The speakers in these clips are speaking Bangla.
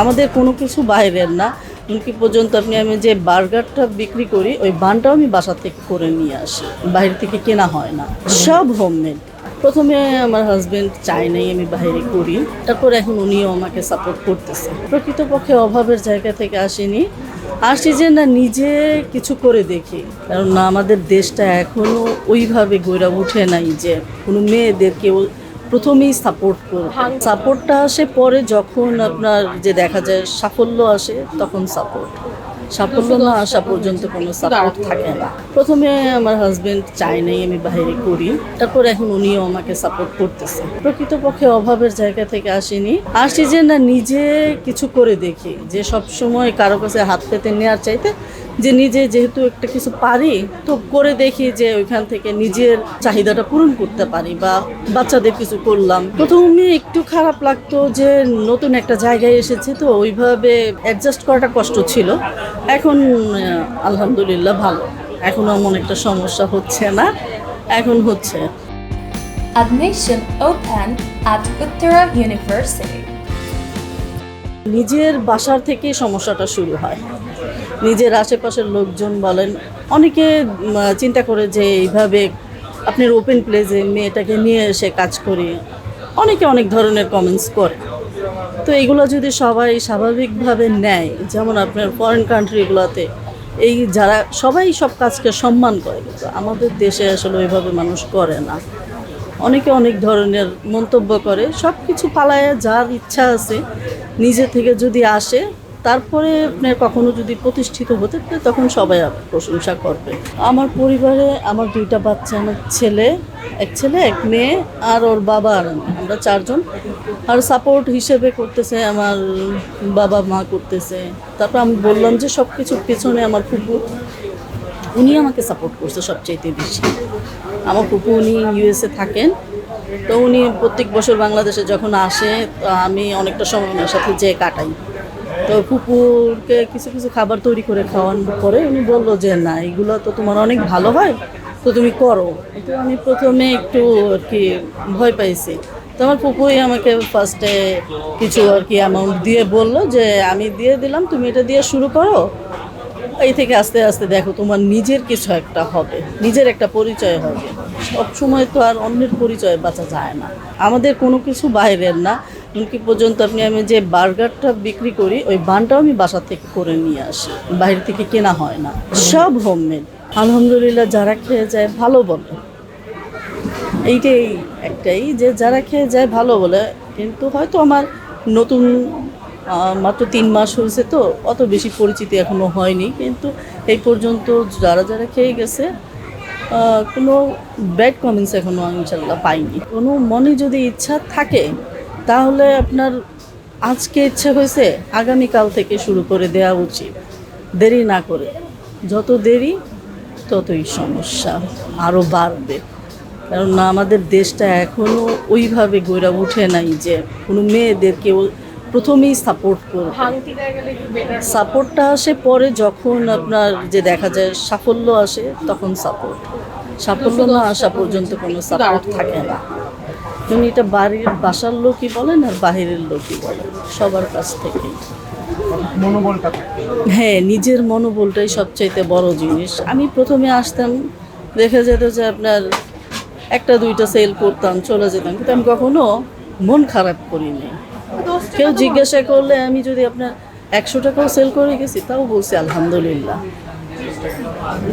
আমাদের কোনো কিছু বাইরের না। এমনকি পর্যন্ত আমি যে বার্গারটা বিক্রি করি ওই বানটাও আমি বাসা থেকে করে নিয়ে আসি, বাইরে থেকে কেনা হয় না, সব হোমমেড। প্রথমে আমার হাজবেন্ড চায় নাই আমি বাইরে করি, তারপর এখন উনিও আমাকে সাপোর্ট করতেছে। প্রকৃতপক্ষে অভাবের জায়গা থেকে আসি যে না নিজে কিছু করে দেখি, কারণ না আমাদের দেশটা এখনও ওইভাবে গড়ে ওঠে নাই যে কোনো মেয়েদেরকেও প্রথমেই সাপোর্ট করবে। সাপোর্টটা আসে পরে যখন আপনার যে দেখা যায় সাফল্য আসে তখন সাফল্য না আসা পর্যন্ত কোনো সাপোর্ট থাকে না। প্রথমে আমার হাজবেন্ড চায় নাই আমি বাইরে করি, তারপর এখন উনিও আমাকে সাপোর্ট করতেছে। প্রকৃতপক্ষে অভাবের জায়গা থেকে আসি যে না নিজে কিছু করে দেখি, যে সব সময় কারো কাছে হাত পেতে নেওয়ার চাইতে যে নিজে যেহেতু একটা কিছু পারি তো করে দেখি যে ওইখান থেকে নিজের চাহিদাটা পূরণ করতে পারি বা বাচ্চাদের কিছু করলাম। প্রথমে একটু খারাপ লাগতো যে নতুন একটা জায়গায় এসেছে তো ওইভাবে অ্যাডজাস্ট করাটা কষ্ট ছিল। এখন আলহামদুলিল্লাহ ভালো, এখনও এমন একটা সমস্যা হচ্ছে না, এখন হচ্ছে। Admission open at Uttara University. নিজের বাসার থেকে সমস্যাটা শুরু হয়। নিজের আশেপাশের লোকজন বলেন, অনেকে চিন্তা করে যে এইভাবে আপনার ওপেন প্লেসে মেয়েটাকে নিয়ে এসে কাজ করি, অনেকে অনেক ধরনের কমেন্টস করে। তো এইগুলো যদি সবাই স্বাভাবিকভাবে নেয়, যেমন আপনার ফরেন কান্ট্রিগুলোতে এই যারা সবাই সব কাজকে সম্মান করে, কিন্তু আমাদের দেশে আসলে ওইভাবে মানুষ করে না। অনেকে অনেক ধরনের মন্তব্য করে, সব কিছু পালায় যার ইচ্ছা আছে নিজে থেকে যদি আসে, তারপরে আপনার কখনো যদি প্রতিষ্ঠিত হতে পারে তখন সবাই প্রশংসা করবে। আমার পরিবারে আমার দুইটা বাচ্চা, আমার এক ছেলে এক মেয়ে আর ওর বাবা আর আমরা চারজন। আর সাপোর্ট হিসেবে করতেছে আমার বাবা মা করতেছে। তারপর আমি বললাম যে সব কিছুর পেছনে আমার ফুপু, উনি আমাকে সাপোর্ট করছে সবচাইতে বেশি। আমার ফুপু উনি ইউএসএ থাকেন, তো উনি প্রত্যেক বছর বাংলাদেশে যখন আসে তো আমি অনেকটা সময় ওনার সাথে যেয়ে কাটাই। তো ফুপুরকে কিছু কিছু খাবার তৈরি করে খাওয়ানোর পরে উনি বললো যে না এগুলো তো তোমার অনেক ভালো হয়, তো তুমি করো। তো আমি প্রথমে একটু আর কি ভয় পাইছি। তো আমার ফুপুই আমাকে ফার্স্টে কিছু আর কি অ্যামাউন্ট দিয়ে বললো যে আমি দিয়ে দিলাম, তুমি এটা দিয়ে শুরু করো, এই থেকে আস্তে আস্তে দেখো তোমার নিজের কিছু একটা হবে, নিজের একটা পরিচয় হবে। সব সময় তো আর অন্যের পরিচয় বাঁচা যায় না। আমাদের কোনো কিছু বাইরের না। এমনকি পর্যন্ত আমি যে বার্গারটা বিক্রি করি ওই বানটাও আমি বাসা থেকে করে নিয়ে আসি, বাইরে থেকে কেনা হয় না, সব হোমমেড। আলহামদুলিল্লাহ, যারা খেয়ে যায় ভালো বলে, এইটাই একটাই যে যারা খেয়ে যায় ভালো বলে। কিন্তু হয়তো আমার নতুন মাত্র 3 মাস হয়েছে, তো অত বেশি পরিচিতি এখনও হয়নি, কিন্তু এই পর্যন্ত যারা খেয়ে গেছে কোনো ব্যাড কমেন্টস এখনও ইনশাল্লাহ পাইনি। কোনো মনে যদি ইচ্ছা থাকে তাহলে আপনার আজকে ইচ্ছা হয়েছে আগামীকাল থেকে শুরু করে দেওয়া উচিত, দেরি না করে। যত দেরি ততই সমস্যা আরও বাড়বে, কারণ না আমাদের দেশটা এখনও ওইভাবে গড়ে ওঠে নাই যে কোনো মেয়েদেরকেও প্রথমেই সাপোর্ট করবে। সাপোর্টটা আসে পরে যখন আপনার যে দেখা যায় সাফল্য আসে তখন সাফল্য না আসা পর্যন্ত কোনো সাপোর্ট থাকে না। তুমি এটা বাসার লোকই বলেন আর বাহিরের লোকই বলেন, সবার কাছ থেকেই হ্যাঁ নিজের মনোবলটাই সবচাইতে বড় জিনিস। আমি প্রথমে আসতাম, দেখা যেত যে আপনার 1-2টা সেল করতাম, চলে যেতাম, কিন্তু আমি কখনো মন খারাপ করিনি। কেউ জিজ্ঞাসা করলে আমি যদি আপনার 100 টাকাও সেল করে গেছি তাও বলছি আলহামদুলিল্লাহ।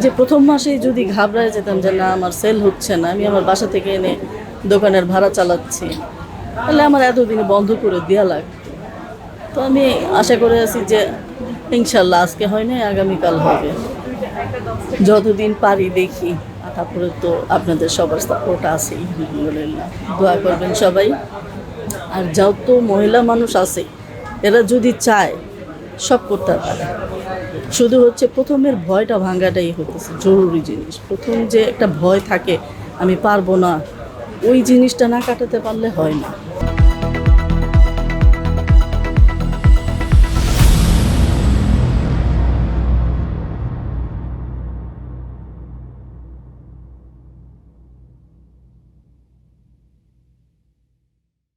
যে প্রথম মাসেই যদি ঘাবড়ায় যেতাম যে না আমার সেল হচ্ছে না, আমি আমার বাসা থেকে এনে দোকানের ভাড়া চালাচ্ছি, তাহলে আমার এতদিনে বন্ধ করে দেওয়া লাগতো। তো আমি আশা করে আছি যে ইনশাল্লাহ আজকে হয় না, আগামীকাল হবে। যতদিন পারি দেখি, তারপরে তো আপনাদের সবার সাপোর্ট আছেই আলহামদুলিল্লাহ। দোয়া করবেন সবাই। আর যত মহিলা মানুষ আছে এরা যদি চায় সব করতে পারে, শুধু হচ্ছে প্রথমের ভয়টা ভাঙাটাই হতেছে জরুরি জিনিস। প্রথম যে একটা ভয় থাকে আমি পারবো না, ওই জিনিসটা না কাটাতে পারলে হয় না।